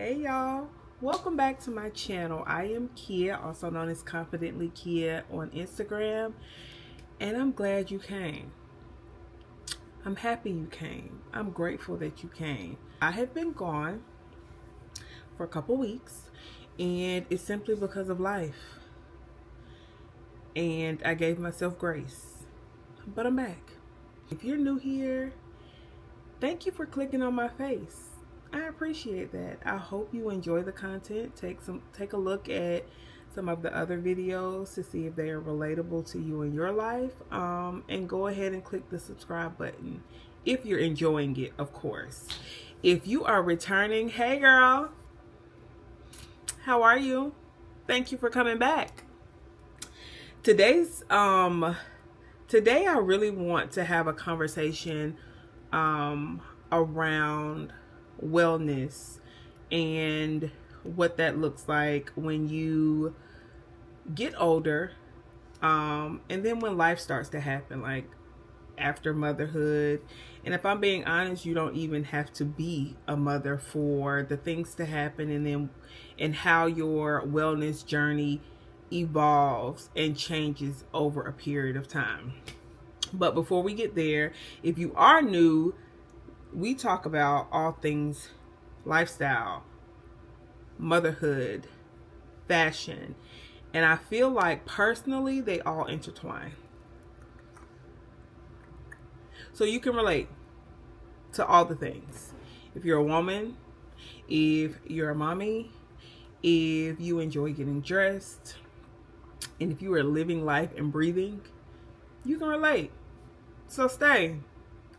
Hey y'all, welcome back to my channel. I am Kia, also known as Confidently Kia on Instagram, and I'm glad you came. I'm happy you came. I'm grateful that you came. I have been gone for a couple weeks, and it's simply because of life. And I gave myself grace, but I'm back. If you're new here, thank you for clicking on my face. I appreciate that. I hope you enjoy the content. Take a look at some of the other videos to see if they are relatable to you in your life. And go ahead and click the subscribe button if you're enjoying it, of course. If you are returning, hey girl, how are you? Thank you for coming back. Today I really want to have a conversation around wellness and what that looks like when you get older, and then when life starts to happen, like after motherhood. And if I'm being honest, you don't even have to be a mother for the things to happen, and how your wellness journey evolves and changes over a period of time. But before we get there, if you are new, we talk about all things lifestyle, motherhood, fashion, and I feel like personally they all intertwine. So you can relate to all the things. If you're a woman, if you're a mommy, if you enjoy getting dressed, and if you are living life and breathing, you can relate. So stay.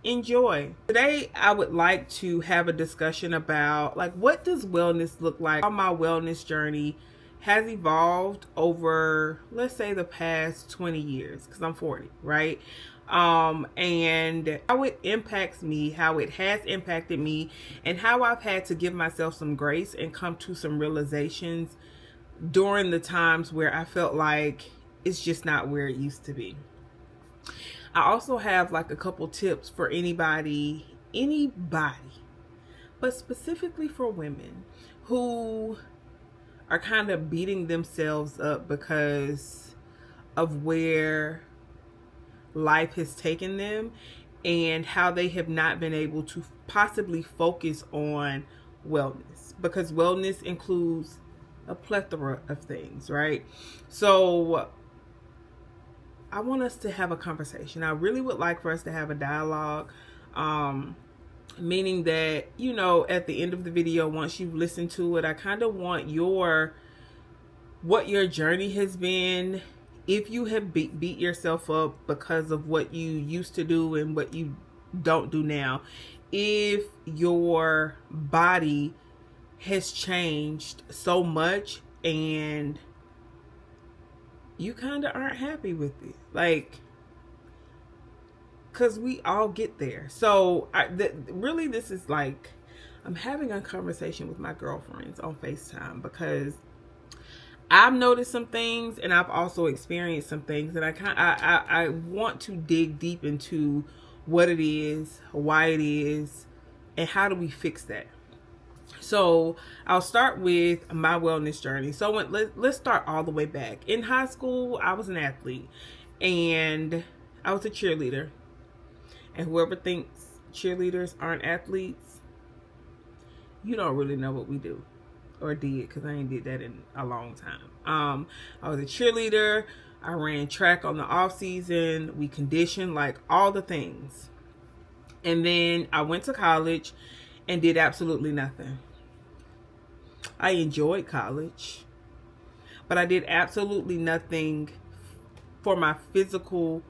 Enjoy. Today I would like to have a discussion about, like, what does wellness look like? How my wellness journey has evolved over, let's say, the past 20 years, because I'm 40, right? And how it impacts me, how it has impacted me, and how I've had to give myself some grace and come to some realizations during the times where I felt like it's just not where it used to be. I also have like a couple tips for anybody, but specifically for women who are kind of beating themselves up because of where life has taken them and how they have not been able to possibly focus on wellness, because wellness includes a plethora of things, right? So I want us to have a conversation. I really would like for us to have a dialogue, meaning that, you know, at the end of the video, once you've listened to it, I kind of want what your journey has been. If you have beat yourself up because of what you used to do and what you don't do now, if your body has changed so much and you kind of aren't happy with it, like, because we all get there. So really, this is like, I'm having a conversation with my girlfriends on FaceTime because I've noticed some things and I've also experienced some things that I want to dig deep into what it is, why it is, and how do we fix that. So I'll start with my wellness journey. So let's start all the way back. In high school, I was an athlete and I was a cheerleader. And whoever thinks cheerleaders aren't athletes, you don't really know what we do or did, because I ain't did that in a long time. I was a cheerleader. I ran track on the off season. We conditioned, like, all the things. And then I went to college and did absolutely nothing. I enjoyed college, but I did absolutely nothing for my physical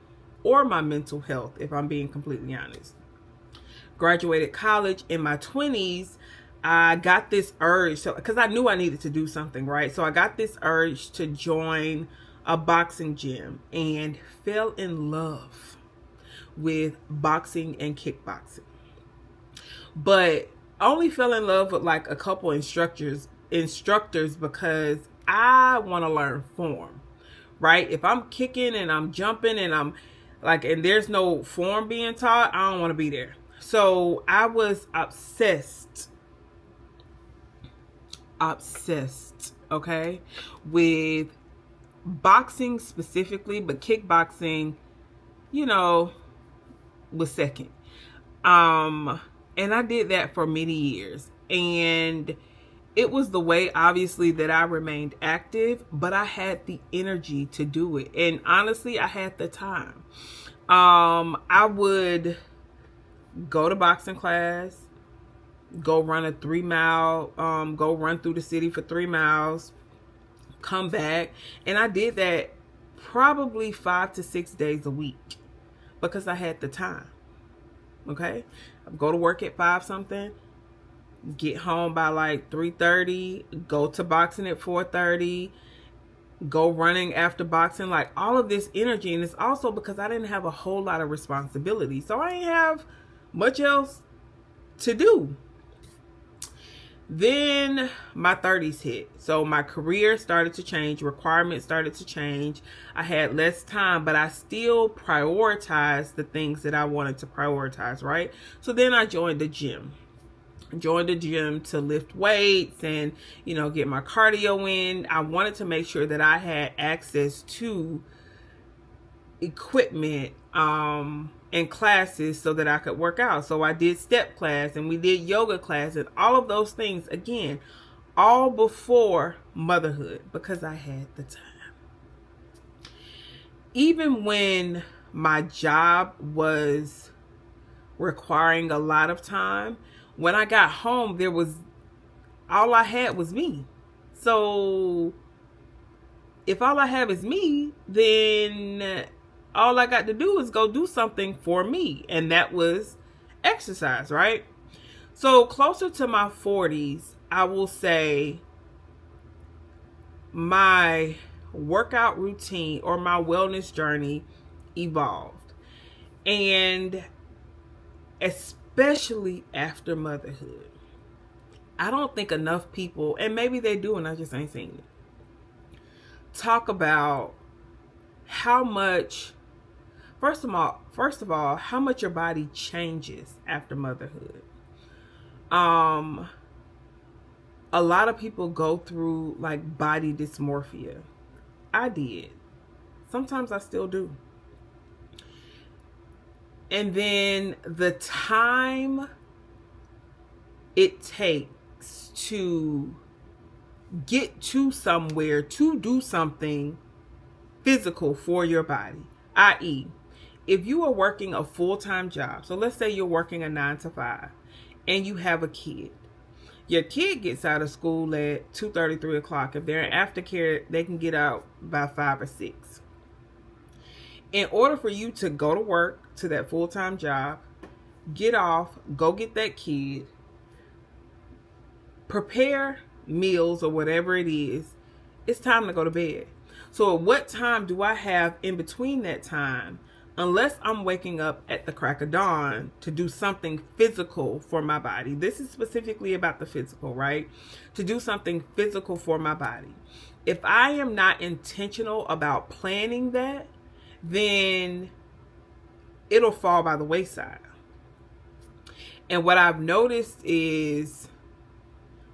or my mental health, if I'm being completely honest. Graduated college in my 20s. I got this urge, because I knew I needed to do something, right? So I got this urge to join a boxing gym and fell in love with boxing and kickboxing. But I only fell in love with like a couple instructors because I want to learn form, right? If I'm kicking and I'm jumping and I'm like, and there's no form being taught, I don't want to be there. So I was obsessed obsessed, okay, with boxing specifically, but kickboxing, you know, was second. And I did that for many years. And it was the way, obviously, that I remained active, but I had the energy to do it. And honestly, I had the time. I would go to boxing class, go run a 3 mile, go run through the city for 3 miles, come back. And I did that probably 5 to 6 days a week because I had the time. Okay, I'd go to work at 5 something, get home by like 3:30, go to boxing at 4:30, go running after boxing, like all of this energy. And it's also because I didn't have a whole lot of responsibility, so I didn't have much else to do. Then my 30s hit. So my career started to change, requirements started to change. I had less time, but I still prioritized the things that I wanted to prioritize, right? So then I joined the gym. To lift weights and, get my cardio in. I wanted to make sure that I had access to equipment and classes so that I could work out. So I did step class and we did yoga class and all of those things, again, all before motherhood, because I had the time. Even when my job was requiring a lot of time, when I got home, all I had was me. So if all I have is me, then all I got to do is go do something for me. And that was exercise, right? So closer to my 40s, I will say my workout routine or my wellness journey evolved. And especially after motherhood, I don't think enough people, and maybe they do and I just ain't seen it, talk about how much, first of all, how much your body changes after motherhood. A lot of people go through like body dysmorphia. I did. Sometimes I still do. And then the time it takes to get to somewhere to do something physical for your body, i.e., if you are working a full-time job, so let's say you're working a 9 to 5 and you have a kid. Your kid gets out of school at 2:30, 3 o'clock. If they're in aftercare, they can get out by 5 or 6. In order for you to go to work, to that full-time job, get off, go get that kid, prepare meals or whatever it is, it's time to go to bed. So at what time do I have in between that time, unless I'm waking up at the crack of dawn to do something physical for my body? This is specifically about the physical, right? To do something physical for my body. If I am not intentional about planning that, then it'll fall by the wayside. And what I've noticed is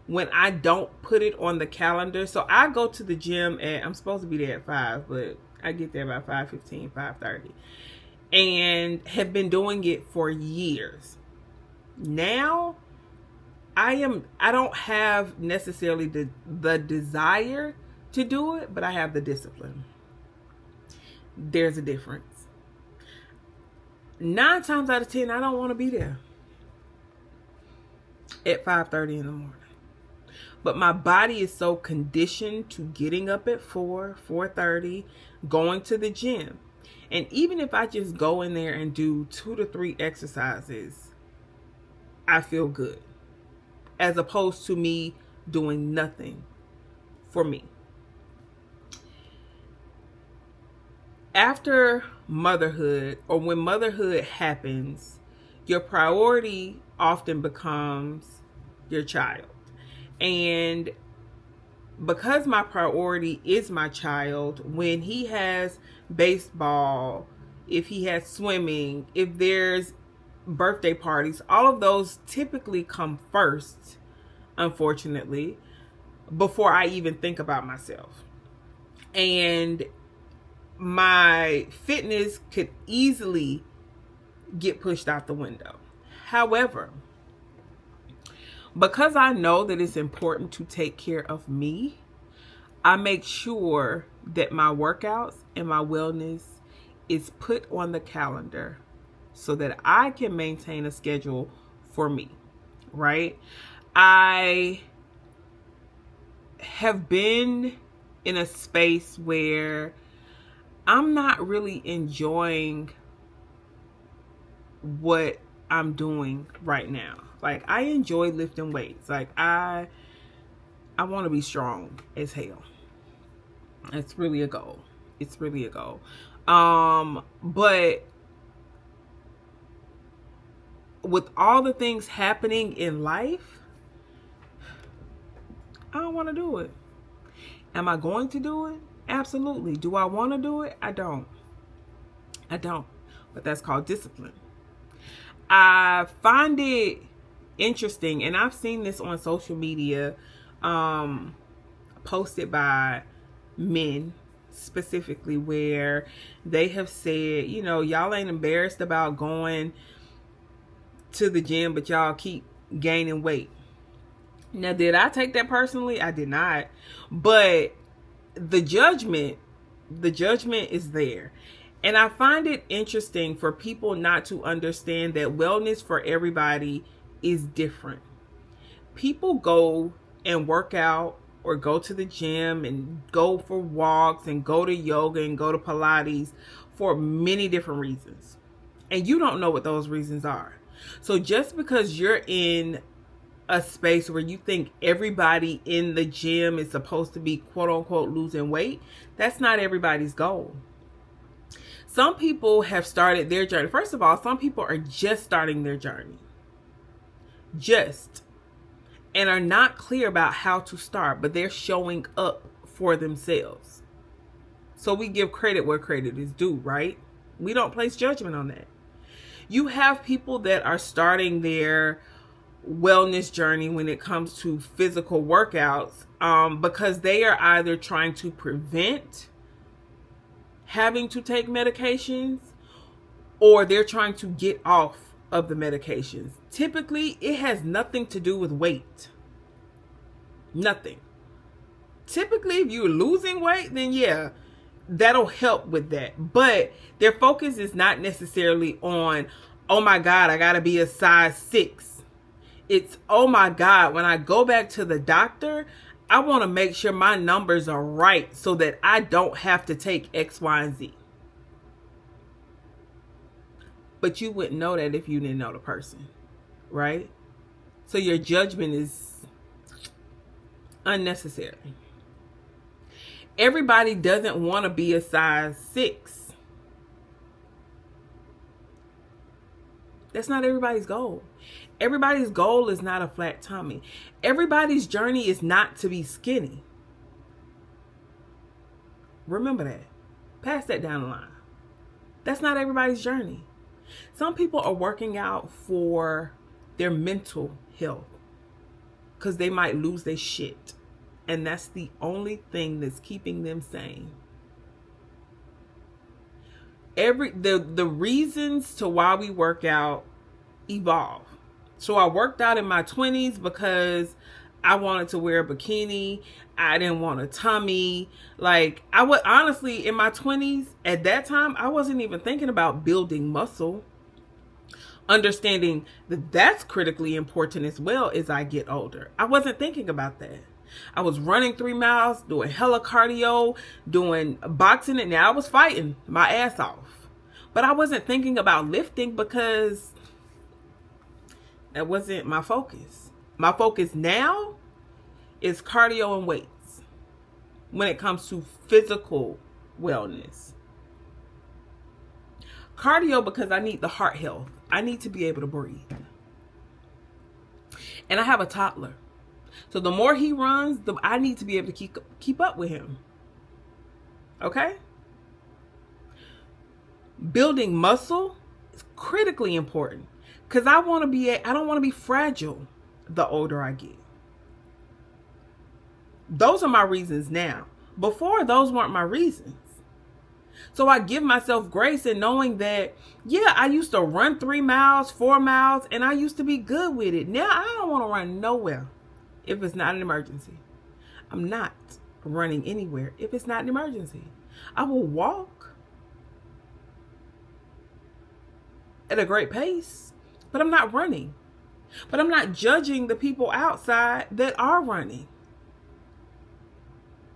when I don't put it on the calendar, so I go to the gym I'm supposed to be there at 5, but I get there by 5:15, 5:30, and have been doing it for years. Now, I don't have necessarily the desire to do it, but I have the discipline. There's a difference. 9 times out of 10, I don't want to be there at 5:30 in the morning. But my body is so conditioned to getting up at 4:30, going to the gym. And even if I just go in there and do 2 to 3 exercises, I feel good. As opposed to me doing nothing for me. After motherhood, or when motherhood happens, your priority often becomes your child. And because my priority is my child, when he has baseball, if he has swimming, if there's birthday parties, all of those typically come first, unfortunately. before I even think about myself. And my fitness could easily get pushed out the window. However, because I know that it's important to take care of me, I make sure that my workouts and my wellness is put on the calendar so that I can maintain a schedule for me, right? I have been in a space where I'm not really enjoying what I'm doing right now. Like, I enjoy lifting weights. Like, I want to be strong as hell. It's really a goal. It's really a goal. But with all the things happening in life, I don't want to do it. Am I going to do it? Absolutely. Do I want to do it? I don't. But that's called discipline. I find it interesting, and I've seen this on social media, posted by men specifically, where they have said, you know, y'all ain't embarrassed about going to the gym, but y'all keep gaining weight. Now, did I take that personally? I did not. But the judgment is there. And I find it interesting for people not to understand that wellness for everybody is different. People go and work out or go to the gym and go for walks and go to yoga and go to Pilates for many different reasons. And you don't know what those reasons are. So just because you're in a space where you think everybody in the gym is supposed to be quote unquote losing weight, that's not everybody's goal. Some people have started their journey. First of all, some people are just starting their journey. And are not clear about how to start, but they're showing up for themselves. So we give credit where credit is due, right? We don't place judgment on that. You have people that are starting their wellness journey when it comes to physical workouts, because they are either trying to prevent having to take medications, or they're trying to get off of the medications. Typically, it has nothing to do with weight. Nothing. Typically, if you're losing weight, then yeah, that'll help with that. But their focus is not necessarily on, oh my God, I gotta be a size 6. It's, oh my God, when I go back to the doctor, I want to make sure my numbers are right so that I don't have to take X, Y, and Z. But you wouldn't know that if you didn't know the person, right? So your judgment is unnecessary. Everybody doesn't want to be a size 6. That's not everybody's goal. Everybody's goal is not a flat tummy. Everybody's journey is not to be skinny. Remember that. Pass that down the line. That's not everybody's journey. Some people are working out for their mental health because they might lose their shit. And that's the only thing that's keeping them sane. The reasons to why we work out evolve. So I worked out in my 20s because I wanted to wear a bikini. I didn't want a tummy. Like, I would honestly, in my 20s, at that time, I wasn't even thinking about building muscle. Understanding that that's critically important as well as I get older. I wasn't thinking about that. I was running 3 miles, doing hella cardio, doing boxing, and now I was fighting my ass off. But I wasn't thinking about lifting because that wasn't my focus. My focus now is cardio and weights when it comes to physical wellness. Cardio because I need the heart health. I need to be able to breathe. And I have a toddler. So the more he runs, I need to be able to keep up with him. Okay? Building muscle is critically important because I don't want to be fragile the older I get. Those are my reasons now. Before, those weren't my reasons. So I give myself grace in knowing that, yeah, I used to run 3 miles, 4 miles, and I used to be good with it. Now I don't want to run nowhere if it's not an emergency. I'm not running anywhere if it's not an emergency. I will walk at a great pace, but I'm not running. But I'm not judging the people outside that are running.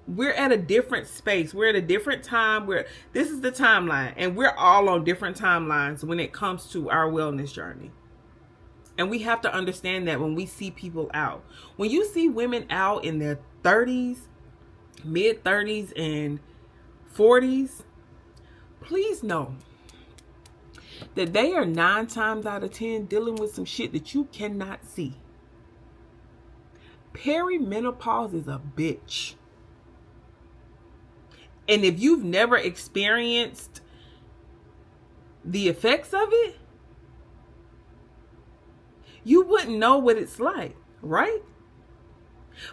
We're at a different space. We're at a different time. This is the timeline, and we're all on different timelines when it comes to our wellness journey. And we have to understand that when we see people out. When you see women out in their 30s, mid 30s and 40s, please know that they are 9 times out of 10 dealing with some shit that you cannot see. Perimenopause is a bitch. And if you've never experienced the effects of it, you wouldn't know what it's like, right?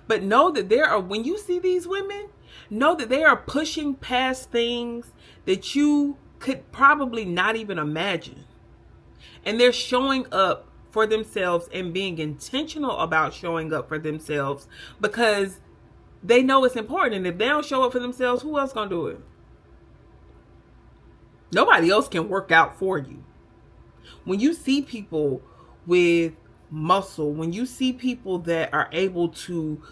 But know that when you see these women, know that they are pushing past things that you could probably not even imagine. And they're showing up for themselves and being intentional about showing up for themselves because they know it's important. And if they don't show up for themselves, who else gonna do it? Nobody else can work out for you. When you see people with muscle, when you see people that are able to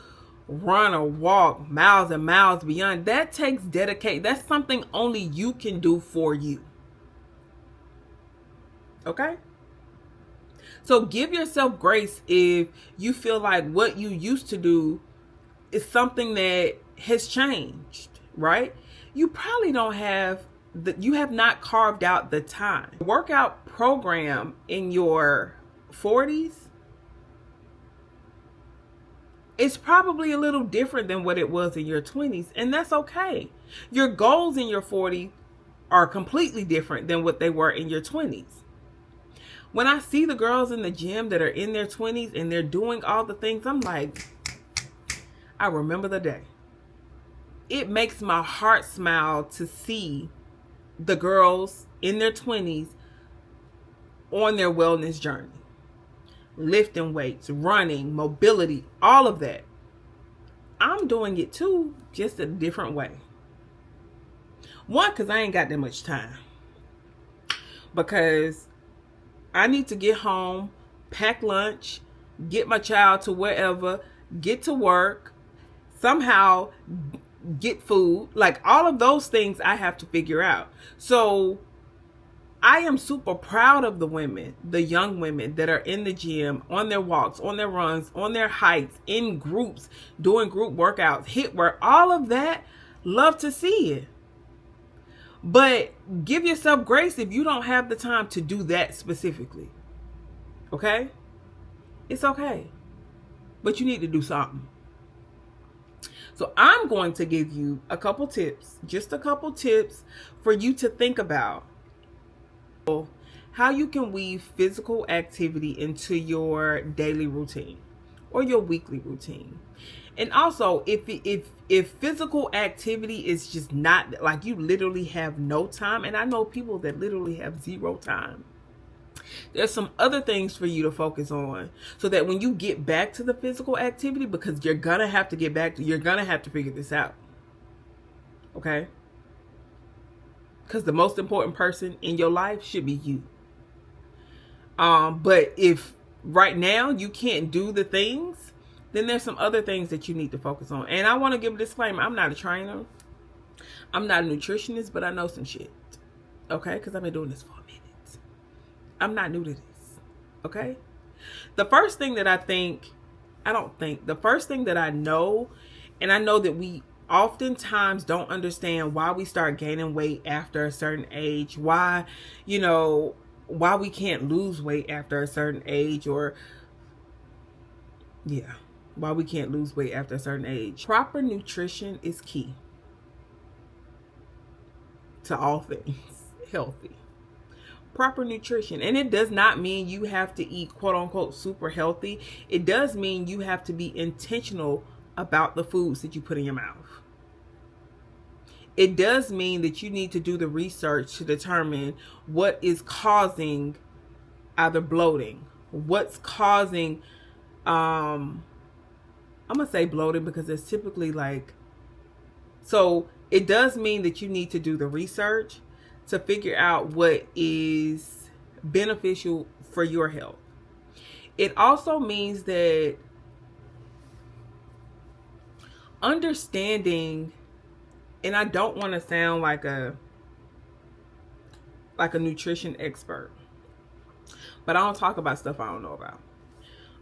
run or walk miles and miles beyond, that takes dedication. That's something only you can do for you. Okay? So give yourself grace if you feel like what you used to do is something that has changed, right? You probably don't have you have not carved out the time. The workout program in your 40s is probably a little different than what it was in your 20s, and that's okay. Your goals in your 40s are completely different than what they were in your 20s. When I see the girls in the gym that are in their 20s and they're doing all the things, I'm like, I remember the day. It makes my heart smile to see the girls in their 20s on their wellness journey. Lifting weights, running, mobility, all of that. I'm doing it too, just a different way. One, because I ain't got that much time. Because I need to get home, pack lunch, get my child to wherever, get to work, somehow get food. Like all of those things I have to figure out. So I am super proud of the women, the young women that are in the gym, on their walks, on their runs, on their hikes, in groups, doing group workouts, HIIT work, all of that. Love to see it. But give yourself grace if you don't have the time to do that specifically. Okay? It's okay. But you need to do something. So I'm going to give you a couple tips, just a couple tips for you to think about. How you can weave physical activity into your daily routine or your weekly routine. And also, if physical activity is just not, like you literally have no time, and I know people that literally have 0 time, there's some other things for you to focus on so that when you get back to the physical activity, because you're going to have to get back to, you're going to have to figure this out. Okay? Because the most important person in your life should be you. But if right now you can't do the things, then there's some other things that you need to focus on. And I want to give a disclaimer. I'm not a trainer. I'm not a nutritionist, but I know some shit. Okay? Because I've been doing this for a minute. I'm not new to this. Okay? The first thing that the first thing that I know, and I know that we oftentimes don't understand why we start gaining weight after a certain age, why we can't lose weight after a certain age, or why we can't lose weight after a certain age. Proper nutrition is key to all things healthy. Proper nutrition. And it does not mean you have to eat quote unquote super healthy. It does mean you have to be intentional about the foods that you put in your mouth. It does mean that you need to do the research to determine what is causing either bloating, what's causing, I'm going to say bloating because it's typically like, so it does mean that you need to do the research to figure out what is beneficial for your health. It also means that understanding, and I don't want to sound like a nutrition expert, but I don't talk about stuff I don't know about.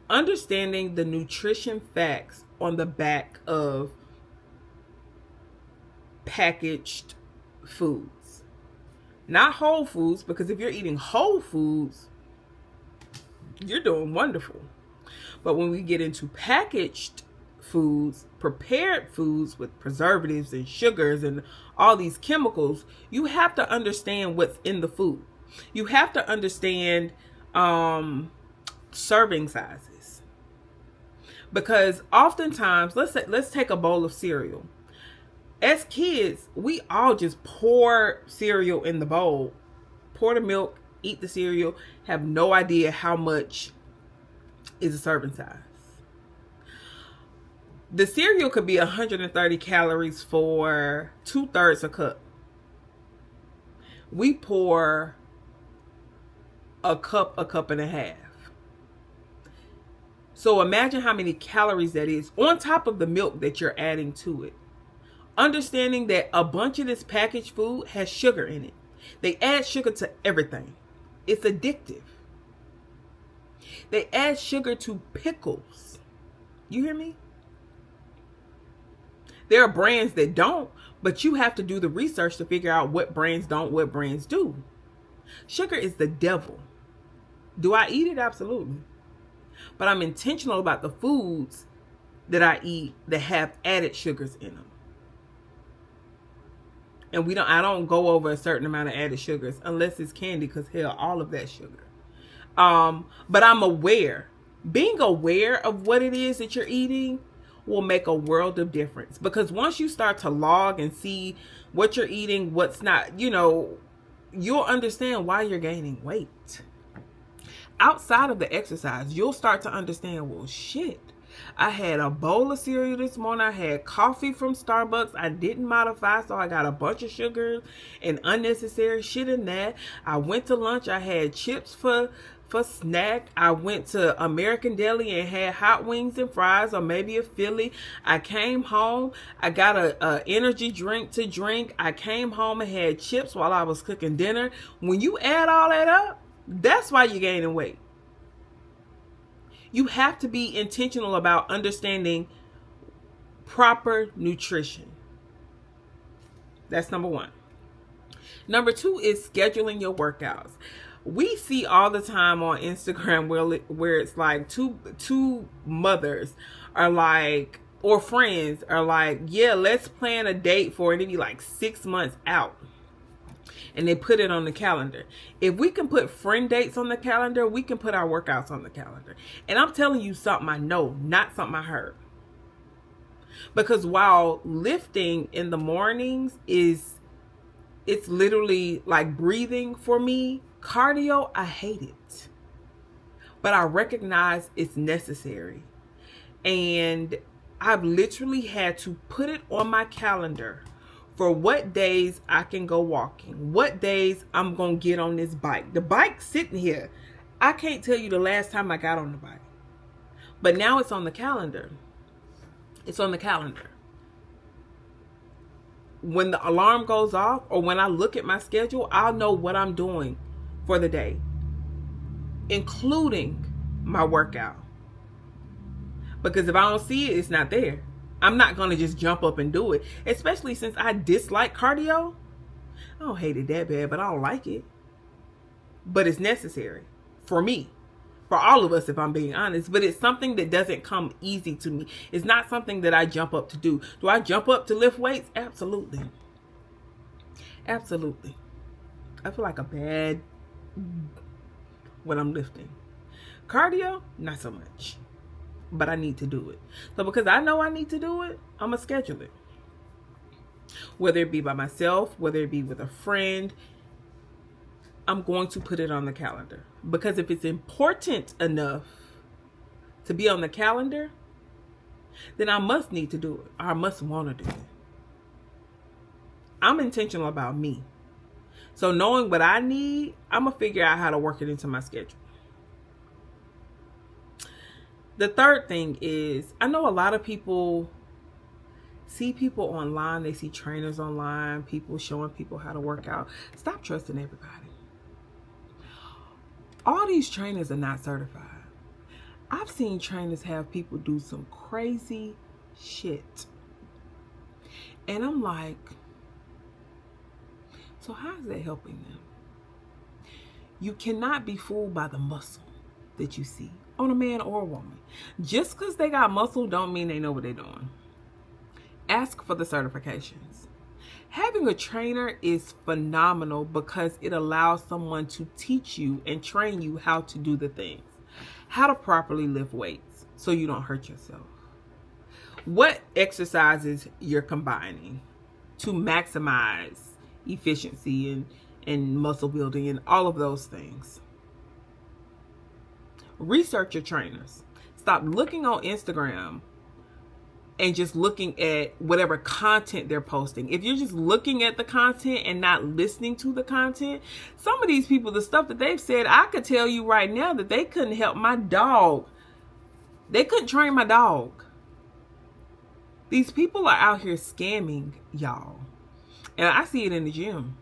Understanding the nutrition facts on the back of packaged foods. Not whole foods, because if you're eating whole foods, you're doing wonderful. But when we get into packaged foods, prepared foods with preservatives and sugars and all these chemicals, you have to understand what's in the food. You have to understand serving sizes. Because oftentimes, let's take a bowl of cereal. As kids, we all just pour cereal in the bowl, pour the milk, eat the cereal, have no idea how much is a serving size. The cereal could be 130 calories for 2/3 a cup. We pour a cup and a half. So imagine how many calories that is on top of the milk that you're adding to it. Understanding that a bunch of this packaged food has sugar in it. They add sugar to everything. It's addictive. They add sugar to pickles. You hear me? There are brands that don't, but you have to do the research to figure out what brands don't, what brands do. Sugar is the devil. Do I eat it? Absolutely. But I'm intentional about the foods that I eat that have added sugars in them. And I don't go over a certain amount of added sugars unless it's candy, because hell, all of that sugar. But I'm aware. Being aware of what it is that you're eating will make a world of difference, because once you start to log and see what you're eating, what's not, you'll understand why you're gaining weight. Outside of the exercise, you'll start to understand, well, shit, I had a bowl of cereal this morning. I had coffee from Starbucks. I didn't modify, so I got a bunch of sugar and unnecessary shit in that. I went to lunch. I had chips for snack. I went to American Deli and had hot wings and fries, or maybe a Philly. I came home. I got a energy drink to drink. I came home and had chips while I was cooking dinner. When you add all that up, that's why you're gaining weight. You have to be intentional about understanding proper nutrition. That's number one. Number two is scheduling your workouts. We see all the time on Instagram where it's like two mothers are like, or friends are like, yeah, let's plan a date for it. It'd be like 6 months out. And they put it on the calendar. If we can put friend dates on the calendar, we can put our workouts on the calendar. And I'm telling you something I know, not something I heard. Because while lifting in the mornings it's literally like breathing for me, cardio, I hate it. But I recognize it's necessary. And I've literally had to put it on my calendar for what days I can go walking, what days I'm going to get on this bike. The bike's sitting here. I can't tell you the last time I got on the bike. But now it's on the calendar. It's on the calendar. When the alarm goes off, or when I look at my schedule, I'll know what I'm doing for the day, including my workout. Because if I don't see it, it's not there. I'm not going to just jump up and do it, especially since I dislike cardio. I don't hate it that bad, but I don't like it. But it's necessary for me, for all of us, if I'm being honest. But it's something that doesn't come easy to me. It's not something that I jump up to do. Do I jump up to lift weights? Absolutely. Absolutely. I feel like a bad when I'm lifting. Cardio, not so much. but I need to do it. So because I know I need to do it, I'm going to schedule it. Whether it be by myself, whether it be with a friend, I'm going to put it on the calendar. Because if it's important enough to be on the calendar, then I must need to do it. Or I must want to do it. I'm intentional about me. So knowing what I need, I'm going to figure out how to work it into my schedule. The third thing is, I know a lot of people see people online. They see trainers online, people showing people how to work out. Stop trusting everybody. All these trainers are not certified. I've seen trainers have people do some crazy shit. And I'm like, so how is that helping them? You cannot be fooled by the muscle that you see on a man or a woman. Just because they got muscle don't mean they know what they're doing. Ask for the certifications. Having a trainer is phenomenal because it allows someone to teach you and train you how to do the things. How to properly lift weights so you don't hurt yourself. What exercises you're combining to maximize efficiency and muscle building and all of those things. Research your trainers. Stop looking on Instagram and just looking at whatever content they're posting. If you're just looking at the content and not listening to the content, some of these people, the stuff that they've said, I could tell you right now that they couldn't help my dog. They couldn't train my dog. These people are out here scamming y'all. And I see it in the gym.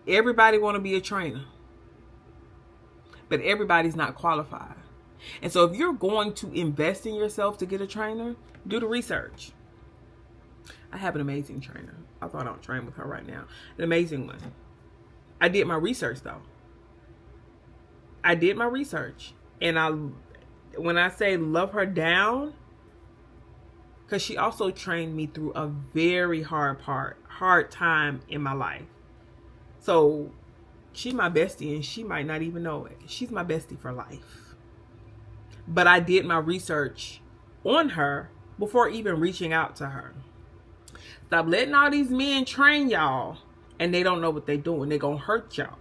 Everybody want to be a trainer. But everybody's not qualified. And so if you're going to invest in yourself to get a trainer, do the research. I have an amazing trainer. I thought I'd train with her right now. An amazing one. I did my research though. And when I say love her down, because she also trained me through a very hard time in my life. So she's my bestie and she might not even know it. She's my bestie for life. But I did my research on her before even reaching out to her. Stop letting all these men train y'all and they don't know what they're doing. They're going to hurt y'all.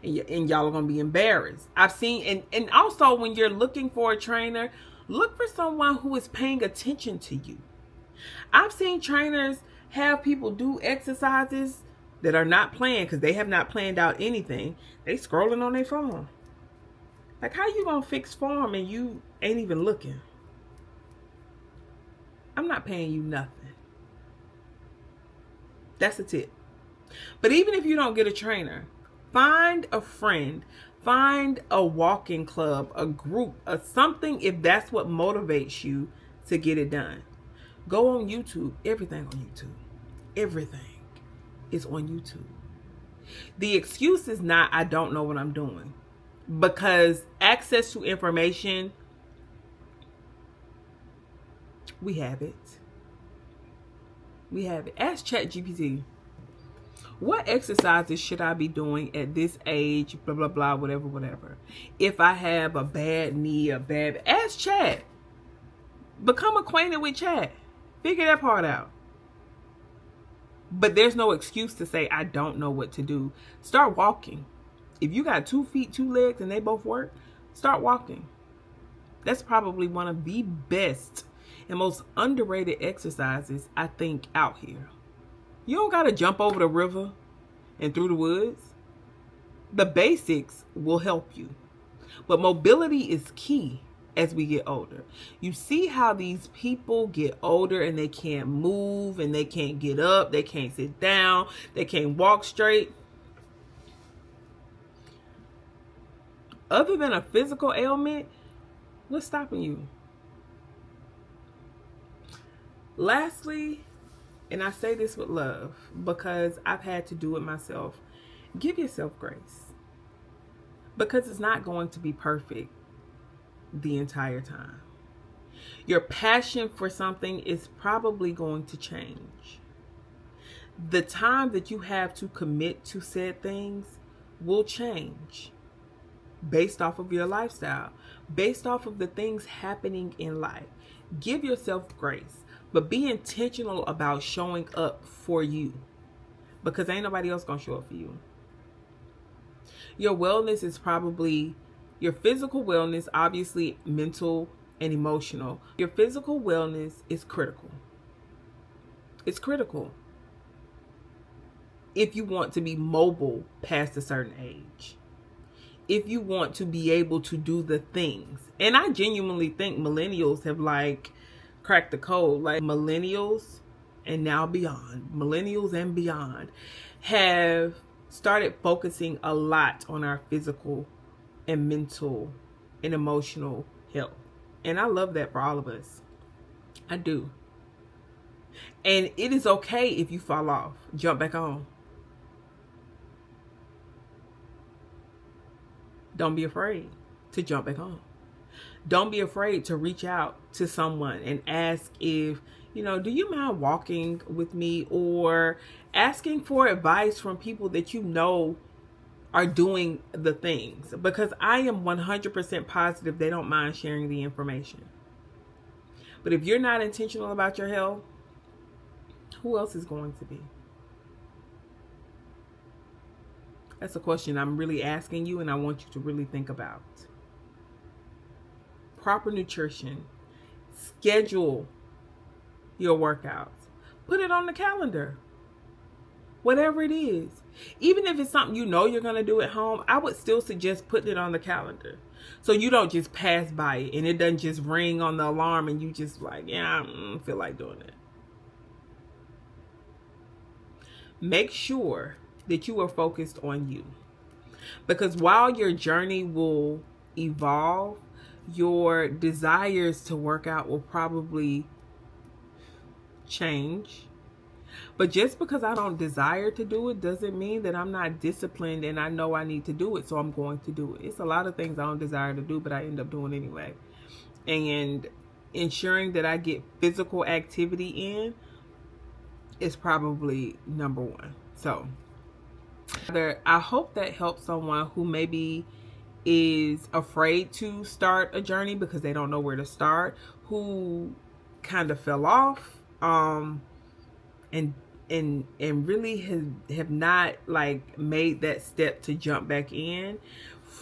And y'all are going to be embarrassed. I've seen, and also when you're looking for a trainer, look for someone who is paying attention to you. I've seen trainers have people do exercises that are not planned because they have not planned out anything. They scrolling on their phone. Like, how you gonna fix form and you ain't even looking? I'm not paying you nothing. That's a tip. But even if you don't get a trainer, find a friend, find a walking club, a group, or something if that's what motivates you to get it done. Go on YouTube. Everything on YouTube. Everything is on YouTube. The excuse is not, I don't know what I'm doing. Because access to information, we have it. Ask ChatGPT, what exercises should I be doing at this age, blah, blah, blah, whatever. If I have a bad knee, ask Chat. Become acquainted with Chat. Figure that part out. But there's no excuse to say, I don't know what to do. Start walking. If you got 2 feet, 2 legs, and they both work, start walking. That's probably one of the best and most underrated exercises, I think, out here. You don't got to jump over the river and through the woods. The basics will help you. But mobility is key as we get older. You see how these people get older and they can't move and they can't get up, they can't sit down, they can't walk straight. Other than a physical ailment, what's stopping you? Lastly, and I say this with love because I've had to do it myself, give yourself grace. Because it's not going to be perfect the entire time. Your passion for something is probably going to change. The time that you have to commit to said things will change. based off of your lifestyle, based off of the things happening in life. Give yourself grace, but be intentional about showing up for you, because ain't nobody else gonna show up for you. Your wellness is probably your physical wellness, obviously mental and emotional. Your physical wellness is critical. It's critical if you want to be mobile past a certain age. If you want to be able to do the things. And I genuinely think millennials have like cracked the code. Like millennials and now beyond, millennials and beyond have started focusing a lot on our physical and mental and emotional health. And I love that for all of us. I do. And it is okay if you fall off. Jump back on. Don't be afraid to jump back on. Don't be afraid to reach out to someone and ask if, do you mind walking with me, or asking for advice from people that you know are doing the things, because I am 100% positive they don't mind sharing the information. But if you're not intentional about your health, who else is going to be? That's a question I'm really asking you, and I want you to really think about. Proper nutrition. Schedule your workouts. Put it on the calendar. Whatever it is. Even if it's something you know you're going to do at home, I would still suggest putting it on the calendar. So you don't just pass by it and it doesn't just ring on the alarm and you just like, yeah, I don't feel like doing it. Make sure that you are focused on you. Because while your journey will evolve, your desires to work out will probably change. But just because I don't desire to do it doesn't mean that I'm not disciplined and I know I need to do it, so I'm going to do it. It's a lot of things I don't desire to do, but I end up doing anyway. And ensuring that I get physical activity in is probably number one. So I hope that helps someone who maybe is afraid to start a journey because they don't know where to start, who kind of fell off, and really have not like made that step to jump back in.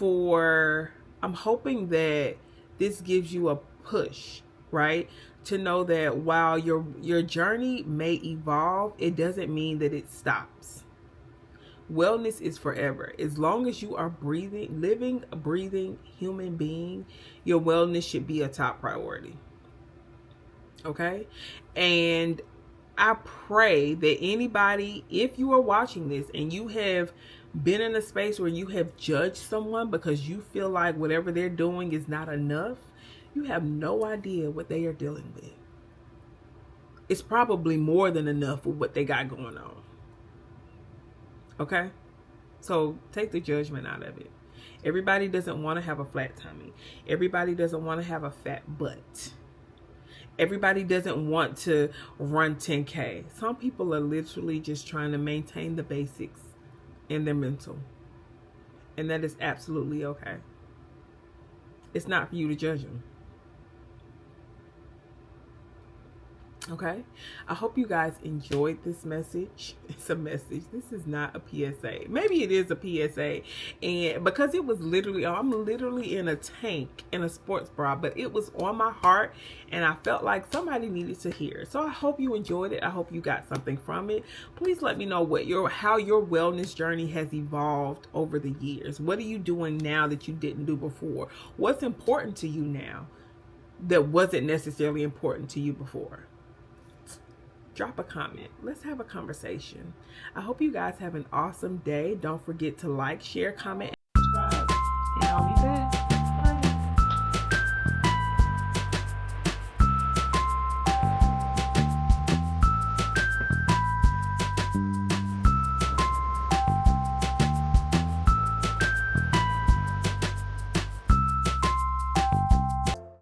I'm hoping that this gives you a push, right? To know that while your journey may evolve, it doesn't mean that it stops. Wellness is forever. As long as you are living, breathing human being, your wellness should be a top priority. Okay? And I pray that anybody, if you are watching this and you have been in a space where you have judged someone because you feel like whatever they're doing is not enough, you have no idea what they are dealing with. It's probably more than enough with what they got going on. Okay? So take the judgment out of it. Everybody doesn't want to have a flat tummy. Everybody doesn't want to have a fat butt. Everybody doesn't want to run 10K. Some people are literally just trying to maintain the basics in their mental. And that is absolutely okay. It's not for you to judge them. Okay? I hope you guys enjoyed this message. It's a message. This is not a PSA. Maybe it is a PSA. And because it was literally, I'm literally in a tank in a sports bra, but it was on my heart and I felt like somebody needed to hear it. So I hope you enjoyed it. I hope you got something from it. Please let me know how your wellness journey has evolved over the years. What are you doing now that you didn't do before? What's important to you now that wasn't necessarily important to you before? Drop a comment. Let's have a conversation. I hope you guys have an awesome day. Don't forget to like, share, comment,